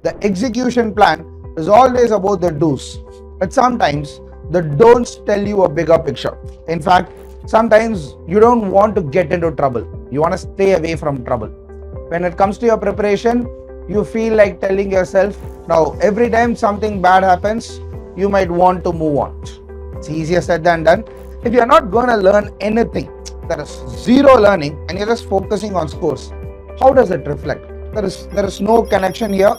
The execution plan is always about the do's, but sometimes the don'ts tell you a bigger picture. In fact, sometimes you don't want to get into trouble. You want to stay away from trouble. When it comes to your preparation, you feel like telling yourself, now every time something bad happens, you might want to move on. It's easier said than done. If you're not going to learn anything, there is zero learning and you're just focusing on scores, how does it reflect? There is no connection here.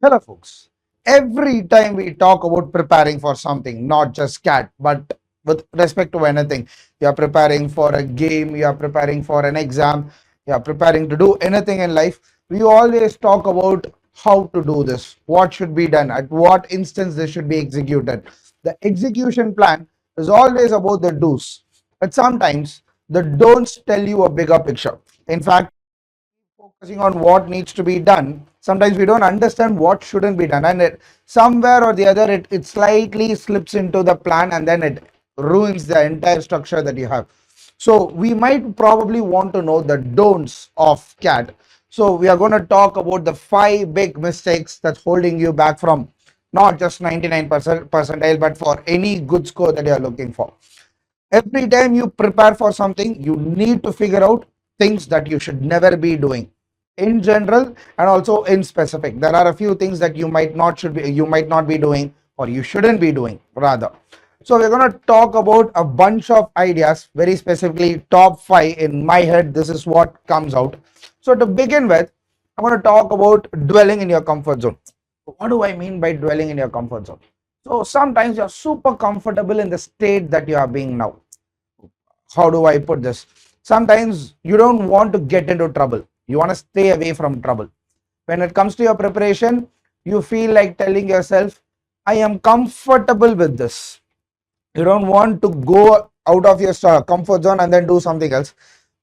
Hello folks. Every time we talk about preparing for something, not just CAT, but with respect to anything, you are preparing for a game, you are preparing for an exam, you are preparing to do anything in life, we always talk about how to do this, what should be done, at what instance this should be executed. The execution plan is always about the do's, but sometimes the don'ts tell you a bigger picture. In fact, focusing on what needs to be done, sometimes we don't understand what shouldn't be done, and it somewhere or the other it slightly slips into the plan and then it ruins the entire structure that you have. So we might probably want to know the don'ts of CAT. So we are going to talk about the 5 big mistakes that's holding you back from not just 99% percentile, but for any good score that you are looking for. Every time you prepare for something, you need to figure out things that you should never be doing in general and also in specific. There are a few things that you might not be doing, or you shouldn't be doing rather. So we're going to talk about a bunch of ideas, very specifically top 5 in my head. This is what comes out. So to begin with, I'm going to talk about dwelling in your comfort zone. What do I mean by dwelling in your comfort zone? So sometimes you're super comfortable in the state that you are being now. How do I put this? Sometimes you don't want to get into trouble. You want to stay away from trouble. When it comes to your preparation, you feel like telling yourself, I am comfortable with this. You don't want to go out of your comfort zone and then do something else.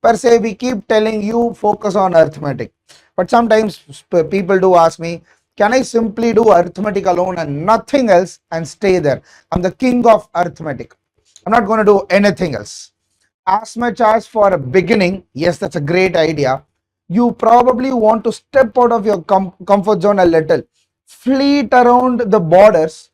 Per se, we keep telling you focus on arithmetic. But sometimes people do ask me, can I simply do arithmetic alone and nothing else and stay there? I'm the king of arithmetic. I'm not going to do anything else. As much as for a beginning, yes, that's a great idea. You probably want to step out of your comfort zone a little, fleet around the borders.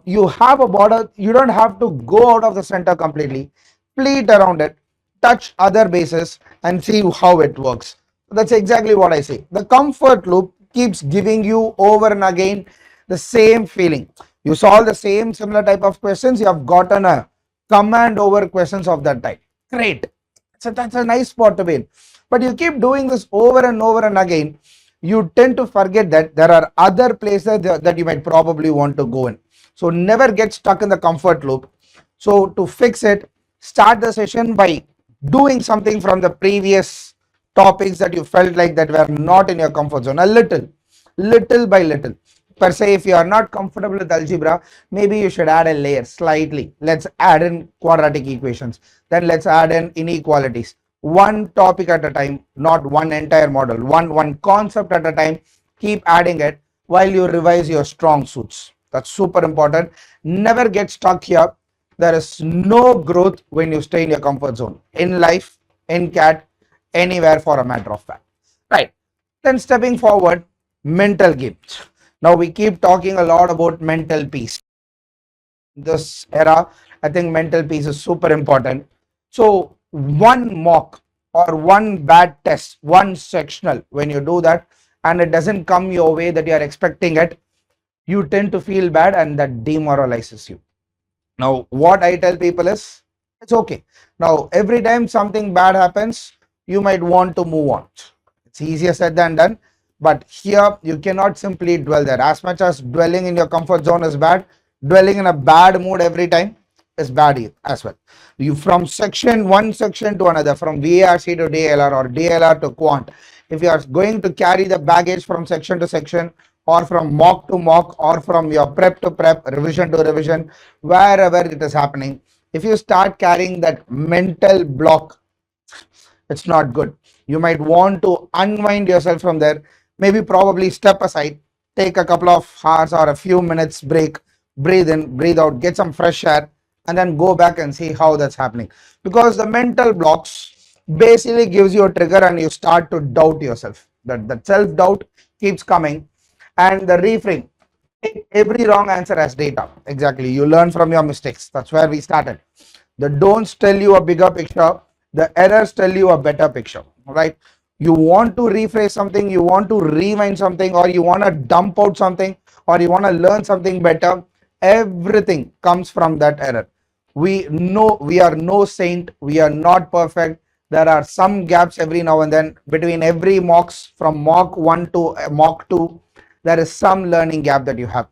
You have a border, you don't have to go out of the center completely, fleet around it, touch other bases and see how it works. That's exactly what I say. The comfort loop keeps giving you over and again the same feeling. You solve the same similar type of questions, you have gotten a command over questions of that type. Great. So that's a nice spot to be in. But you keep doing this over and over and again, you tend to forget that there are other places that you might probably want to go in. So never get stuck in the comfort loop. So to fix it, start the session by doing something from the previous topics that you felt like that were not in your comfort zone, a little by little. Per se, if you are not comfortable with algebra, maybe you should add a layer slightly. Let's add in quadratic equations. Then let's add in inequalities. One topic at a time, not one entire model. One concept at a time. Keep adding it while you revise your strong suits. That's super important. Never get stuck here. There is no growth when you stay in your comfort zone. In life, in CAT, anywhere for a matter of fact. Right. Then stepping forward, mental games. Now we keep talking a lot about mental peace. This era, I think mental peace is super important. So one mock or one bad test, one sectional, when you do that and it doesn't come your way that you are expecting it, you tend to feel bad and that demoralizes you. Now what I tell people is, it's okay. Now every time something bad happens, you might want to move on. It's easier said than done. But here you cannot simply dwell there. As much as dwelling in your comfort zone is bad, dwelling in a bad mood every time is bad as well. You from one section to another, from VARC to DLR or DLR to quant. If you are going to carry the baggage from section to section or from mock to mock or from your prep to prep, revision to revision, wherever it is happening, if you start carrying that mental block, it's not good. You might want to unwind yourself from there. Maybe probably step aside, take a couple of hours or a few minutes break, breathe in, breathe out, get some fresh air, and then go back and see how that's happening. Because the mental blocks basically gives you a trigger and you start to doubt yourself. That self-doubt keeps coming And the reframe, take every wrong answer as data. Exactly, you learn from your mistakes. That's where we started. The don'ts tell you a bigger picture, the errors tell you a better picture, right? You want to rephrase something, you want to rewind something, or you want to dump out something, or you want to learn something better. Everything comes from that error. We know we are no saint, we are not perfect. There are some gaps every now and then between every mocks, from mock 1 to mock 2. There is some learning gap that you have.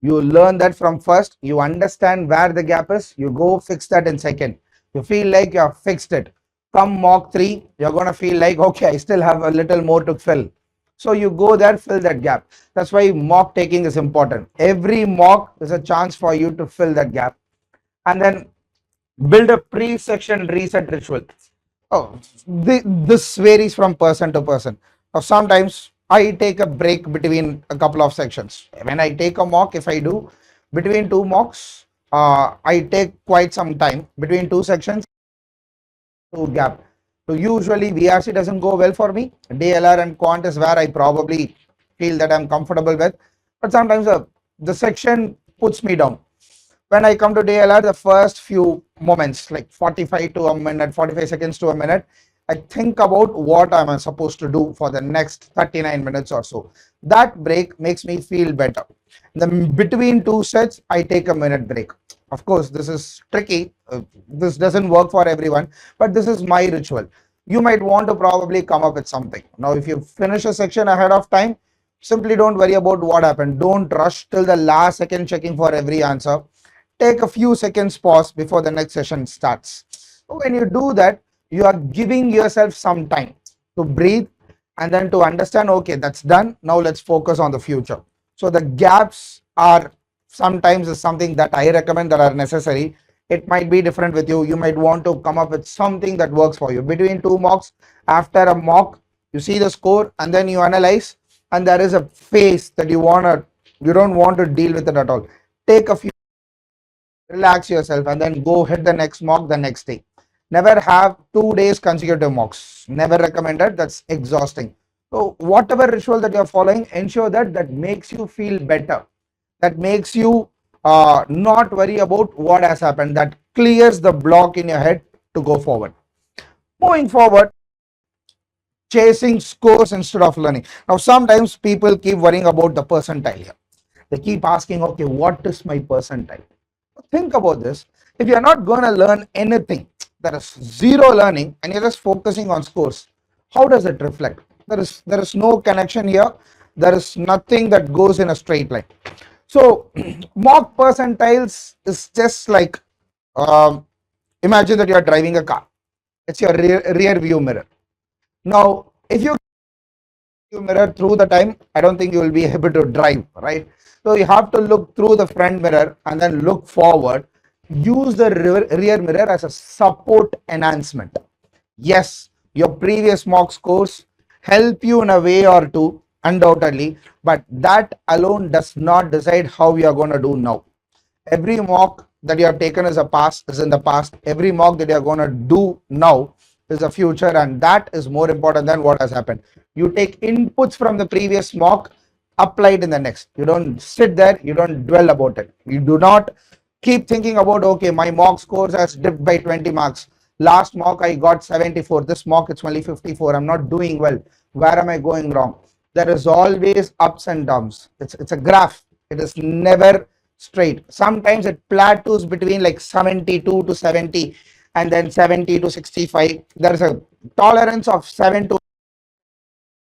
You learn that from first, you understand where the gap is, you go fix that in second. You feel like you have fixed it. Come mock 3, you're going to feel like, okay, I still have a little more to fill. So you go there, fill that gap. That's why mock taking is important. Every mock is a chance for you to fill that gap. And then build a pre-section reset ritual. Oh, this varies from person to person. Now, sometimes I take a break between a couple of sections. When I take a mock, if I do between two mocks, I take quite some time between two sections to gap. So usually VRC doesn't go well for me. DLR and quant is where I probably feel that I'm comfortable with. But sometimes the section puts me down. When I come to DLR, the first few moments, like 45 to a minute, 45 seconds to a minute, I think about what I'm supposed to do for the next 39 minutes or so. That break makes me feel better. Then between two sets, I take a minute break. Of course, this is tricky. This doesn't work for everyone, but this is my ritual. You might want to probably come up with something. Now, if you finish a section ahead of time, simply don't worry about what happened. Don't rush till the last second checking for every answer. Take a few seconds pause before the next session starts. So when you do that, you are giving yourself some time to breathe and then to understand, okay, that's done. Now let's focus on the future. So the gaps are sometimes is something that I recommend that are necessary. It might be different with you. You might want to come up with something that works for you. Between two mocks, after a mock, you see the score and then you analyze, and there is a phase that you don't want to deal with it at all. Take a few, relax yourself, and then go hit the next mock the next day. Never have 2 days consecutive mocks. Never recommended. That's exhausting. So whatever ritual that you're following, ensure that makes you feel better. That makes you not worry about what has happened. That clears the block in your head to go forward. Moving forward, chasing scores instead of learning. Now, sometimes people keep worrying about the percentile here. They keep asking, okay, what is my percentile? Think about this. If you're not going to learn anything, there is zero learning, and you're just focusing on scores, how does it reflect? There is no connection here. There is nothing that goes in a straight line. So mock percentiles is just like, imagine that you are driving a car. It's your rear view mirror. Now, if you mirror through the time, I don't think you will be able to drive, right? So you have to look through the front mirror and then look forward. Use the rear mirror as a support enhancement. Yes, your previous mock scores help you in a way or two, undoubtedly, but that alone does not decide how you are going to do now. Every mock that you have taken as a past is in the past. Every mock that you are going to do now is the future, and that is more important than what has happened. You take inputs from the previous mock, applied in the next. You don't sit there, you don't dwell about it. You do not keep thinking about, okay, my mock scores has dipped by 20 marks. Last mock I got 74. This mock it's only 54. I'm not doing well. Where am I going wrong? There is always ups and downs. It's a graph. It is never straight. Sometimes it plateaus between like 72 to 70 and then 70 to 65. There is a tolerance of 7 to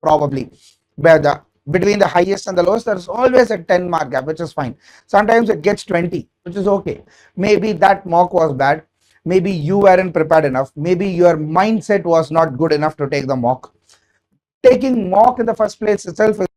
probably, where between the highest and the lowest, there is always a 10-mark gap, which is fine. Sometimes it gets 20, which is okay. Maybe that mock was bad. Maybe you weren't prepared enough. Maybe your mindset was not good enough to take the mock. Taking mock in the first place itself is,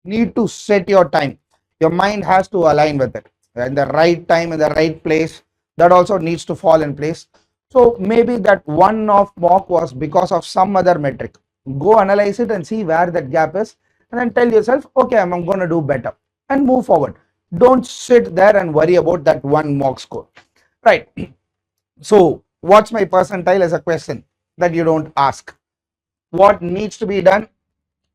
need to set your time. Your mind has to align with it. In the right time, in the right place, that also needs to fall in place. So maybe that one off mock was because of some other metric. Go analyze it and see where that gap is, and then tell yourself, okay, I'm going to do better, and move forward. Don't sit there and worry about that one mock score, right? So what's my percentile is a question that you don't ask. What needs to be done?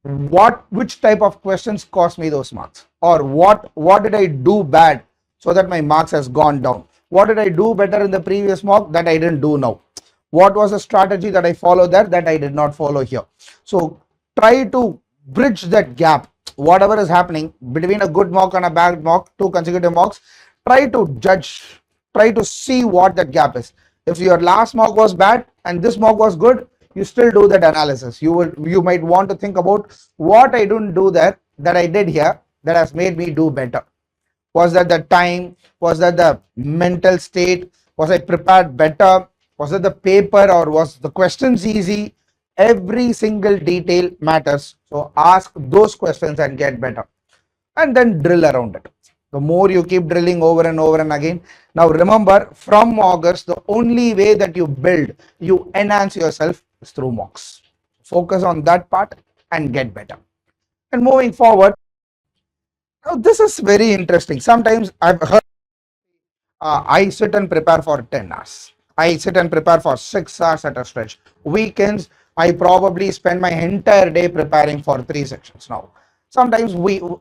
which type of questions cost me those marks, or what did I do bad so that my marks has gone down? What did I do better in the previous mock that I didn't do now? What was a strategy that I followed there that I did not follow here? So try to bridge that gap. Whatever is happening between a good mock and a bad mock, two consecutive mocks, try to judge, try to see what that gap is. If your last mock was bad and this mock was good, you still do that analysis. You might want to think about what I didn't do there that I did here that has made me do better. Was that the time? Was that the mental state? Was I prepared better? Was it the paper, or was the questions easy? Every single detail matters. So ask those questions and get better, and then drill around it. The more you keep drilling over and over and again. Now remember, from August, the only way that you build, you enhance yourself is through mocks. Focus on that part and get better. And moving forward, now this is very interesting. Sometimes I've heard I sit and prepare for 10 hours. I sit and prepare for 6 hours at a stretch. Weekends, I probably spend my entire day preparing for 3 sections now. Sometimes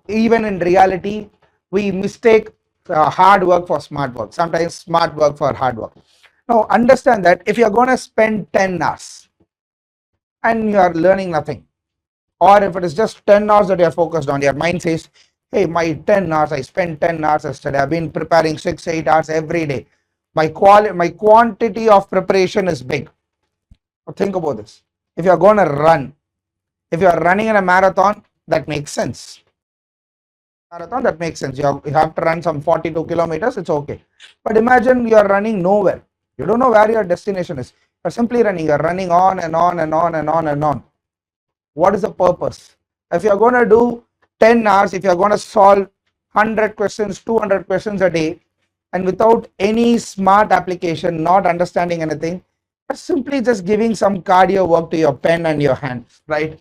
even in reality, we mistake hard work for smart work. Sometimes smart work for hard work. Now, understand that if you're going to spend 10 hours and you are learning nothing, or if it is just 10 hours that you're focused on, your mind says, hey, my 10 hours, I spent 10 hours yesterday. I've been preparing 6-8 hours every day. My quantity of preparation is big. Now think about this. If you're going to run, if you're running in a marathon, that makes sense. Marathon, that makes sense. You have to run some 42 kilometers, it's okay. But imagine you're running nowhere. You don't know where your destination is. You're simply running. You're running on and on and on and on and on. What is the purpose? If you're going to do 10 hours, if you're going to solve 100 questions, 200 questions a day, and without any smart application, not understanding anything, you're simply just giving some cardio work to your pen and your hands, right?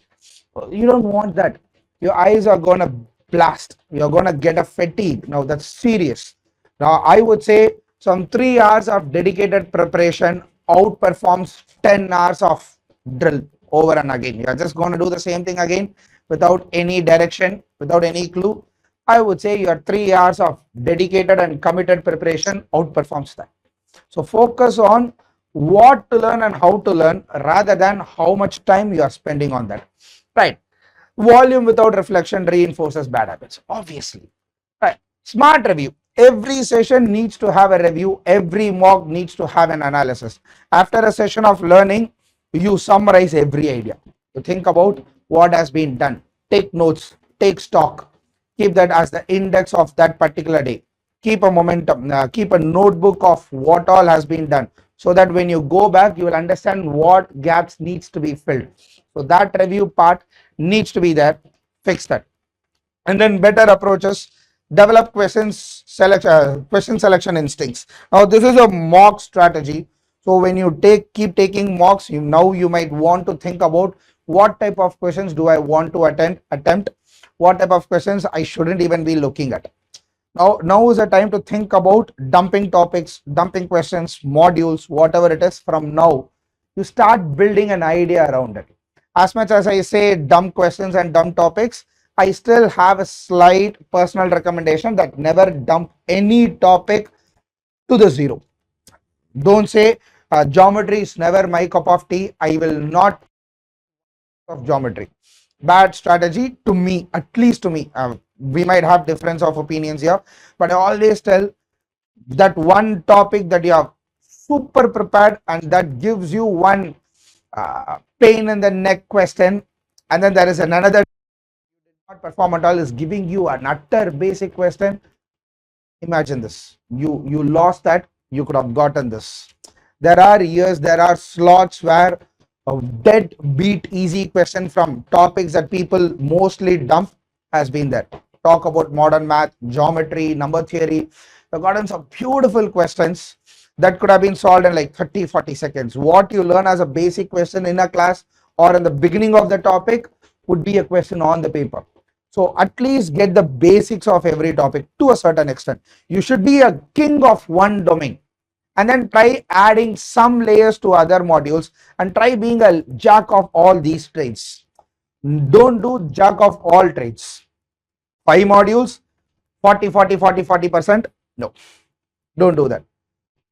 You don't want that. Your eyes are going to blast. You're going to get a fatigue. Now that's serious. Now I would say some 3 hours of dedicated preparation outperforms 10 hours of drill over and again. You're just going to do the same thing again without any direction, without any clue. I would say your 3 hours of dedicated and committed preparation outperforms that. So focus on what to learn and how to learn rather than how much time you are spending on that. Right. Volume without reflection reinforces bad habits, obviously. Right. Smart review. Every session needs to have a review. Every mock needs to have an analysis. After a session of learning, you summarize every idea. You think about what has been done. Take notes, take stock, keep that as the index of that particular day. Keep a momentum, keep a notebook of what all has been done, so that when you go back, you will understand what gaps needs to be filled. So that review part needs to be there. Fix that. And then better approaches, develop question selection instincts. Now this is a mock strategy. So when you keep taking mocks, you might want to think about what type of questions do I want to attempt, what type of questions I shouldn't even be looking at. Now is the time to think about dumping topics, dumping questions, modules, whatever it is. From now, you start building an idea around it. As much as I say dump questions and dump topics, I still have a slight personal recommendation that never dump any topic to the zero. Don't say geometry is never my cup of tea. I will not of geometry. Bad strategy to me, at least to me. We might have difference of opinions here, but I always tell that one topic that you are super prepared and that gives you one pain in the neck question, and then there is another not perform at all is giving you an utter basic question. Imagine this, you lost that, you could have gotten this. There are years, there are slots where a dead beat easy question from topics that people mostly dump has been there. Talk about modern math, geometry, number theory. I've gotten some beautiful questions that could have been solved in like 30-40 seconds. What you learn as a basic question in a class or in the beginning of the topic would be a question on the paper. So at least get the basics of every topic to a certain extent. You should be a king of one domain, and then try adding some layers to other modules and try being a jack of all these trades. Don't do jack of all trades. 5 modules, 40%. No, don't do that.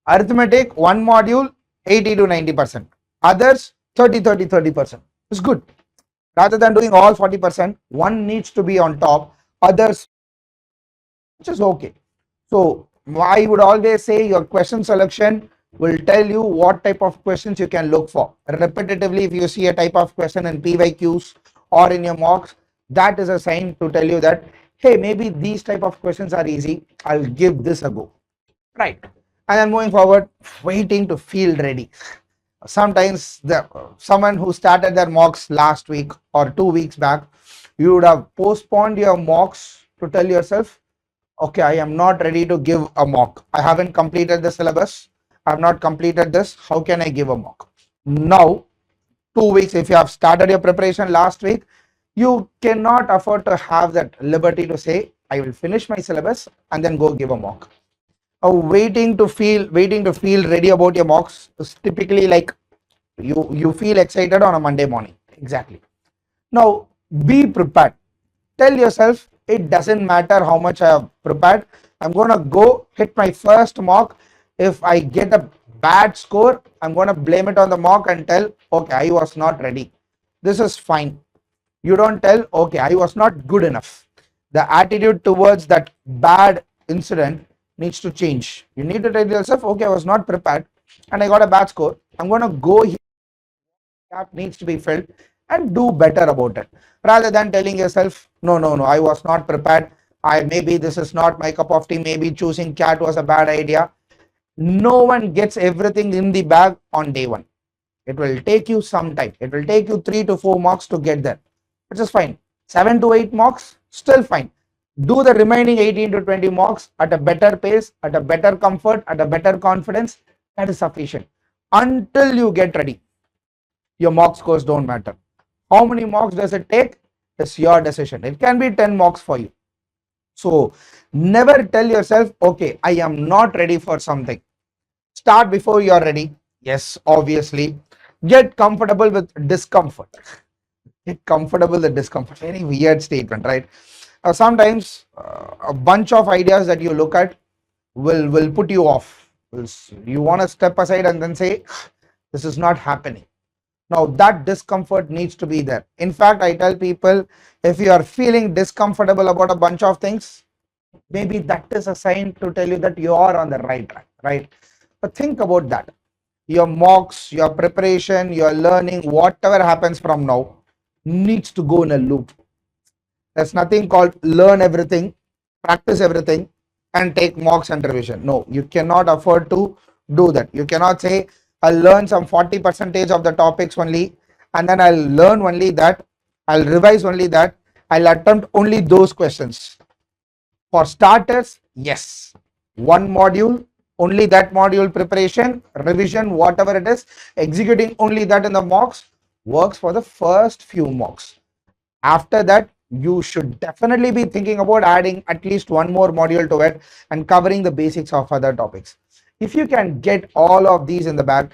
Arithmetic, 1 module, 80 to 90%. Others, 30%. It's good. Rather than doing all 40%, one needs to be on top, others, which is okay. So I would always say your question selection will tell you what type of questions you can look for. Repetitively, if you see a type of question in PYQs or in your mocks, that is a sign to tell you that, hey, maybe these type of questions are easy. I'll give this a go. Right. And then moving forward, waiting to feel ready. Sometimes someone who started their mocks last week or 2 weeks back, you would have postponed your mocks to tell yourself, okay, I am not ready to give a mock. I haven't completed the syllabus. I have not completed this. How can I give a mock? Now, 2 weeks, if you have started your preparation last week, you cannot afford to have that liberty to say, I will finish my syllabus and then go give a mock. Waiting to feel ready about your mocks is typically like you feel excited on a Monday morning. Exactly. Now, be prepared. Tell yourself, it doesn't matter how much I have prepared. I'm going to go hit my first mock. If I get a bad score, I'm going to blame it on the mock and tell, okay, I was not ready. This is fine. You don't tell, okay, I was not good enough. The attitude towards that bad incident needs to change. You need to tell yourself, okay, I was not prepared and I got a bad score. I'm going to go here. Gap needs to be filled and do better about it, rather than telling yourself, no, I was not prepared. Maybe this is not my cup of tea. Maybe choosing cat was a bad idea. No one gets everything in the bag on day one. It will take you some time. It will take you 3 to 4 marks to get there, which is fine. 7 to 8 marks, still fine. Do the remaining 18 to 20 marks at a better pace, at a better comfort, at a better confidence. That is sufficient. Until you get ready, your mock scores don't matter. How many marks does it take? It's your decision. It can be 10 marks for you. So never tell yourself, okay, I am not ready for something. Start before you're ready. Yes, obviously. Get comfortable with discomfort. Get comfortable with discomfort. Very weird statement, right? Sometimes a bunch of ideas that you look at will put you off. You want to step aside and then say, this is not happening. Now that discomfort needs to be there. In fact, I tell people, if you are feeling discomfortable about a bunch of things, maybe that is a sign to tell you that you are on the right track, right? But think about that. Your mocks, your preparation, your learning, whatever happens from now needs to go in a loop. There's nothing called learn everything, practice everything, and take mocks and revision. No, you cannot afford to do that. You cannot say, I'll learn some 40% of the topics only, and then I'll learn only that, I'll revise only that, I'll attempt only those questions. For starters, yes, 1 module, only that module preparation, revision, whatever it is, executing only that in the mocks works for the first few mocks. After that, you should definitely be thinking about adding at least 1 more module to it and covering the basics of other topics. If you can get all of these in the bag,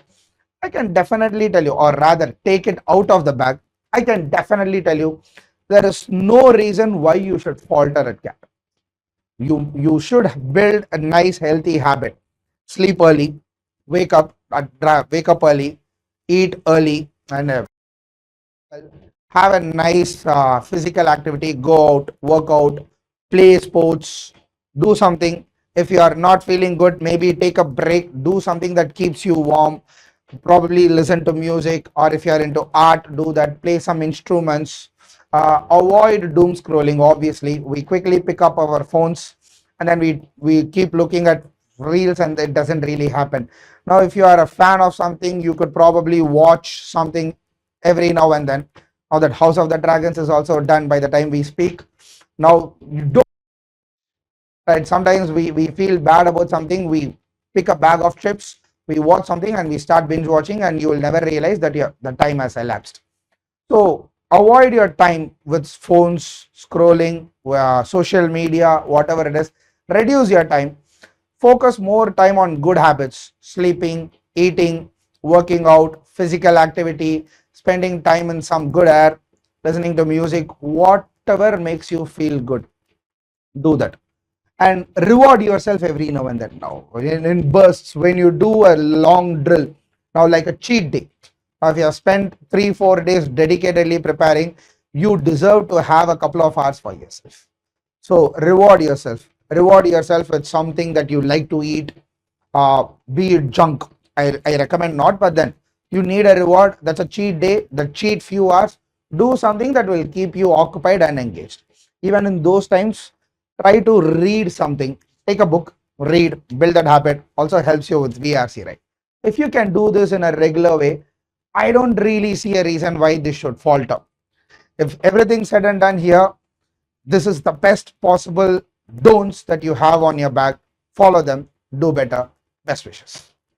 I can definitely tell you, or rather take it out of the bag, I can definitely tell you there is no reason why you should falter at CAT. You should build a nice healthy habit. Sleep early, wake up early, eat early, and have a nice physical activity. Go out, work out, play sports, do something. If you are not feeling good, maybe take a break, do something that keeps you warm. Probably listen to music, or if you are into art, do that. Play some instruments. Avoid doom scrolling. Obviously, we quickly pick up our phones and then we keep looking at reels, and it doesn't really happen. Now, if you are a fan of something, you could probably watch something every now and then. Now that House of the Dragons is also done by the time we speak. Now, you don't, right? Sometimes we feel bad about something. We pick a bag of chips, we watch something, and we start binge watching, and you will never realize that the time has elapsed. So avoid your time with phones, scrolling, social media, whatever it is. Reduce your time. Focus more time on good habits: sleeping, eating, working out, physical activity, spending time in some good air, listening to music, whatever makes you feel good, do that. And reward yourself every now and then. Now, in bursts, when you do a long drill, now like a cheat day. Now, if you have spent 3-4 days dedicatedly preparing, you deserve to have a couple of hours for yourself. So reward yourself. Reward yourself with something that you like to eat, be it junk. I recommend not, but then you need a reward. That's a cheat day, the cheat few hours. Do something that will keep you occupied and engaged. Even in those times, try to read something. Take a book, read, build that habit. Also helps you with VRC, right? If you can do this in a regular way, I don't really see a reason why this should falter. If everything's said and done here, this is the best possible don'ts that you have on your back. Follow them, do better. Best wishes.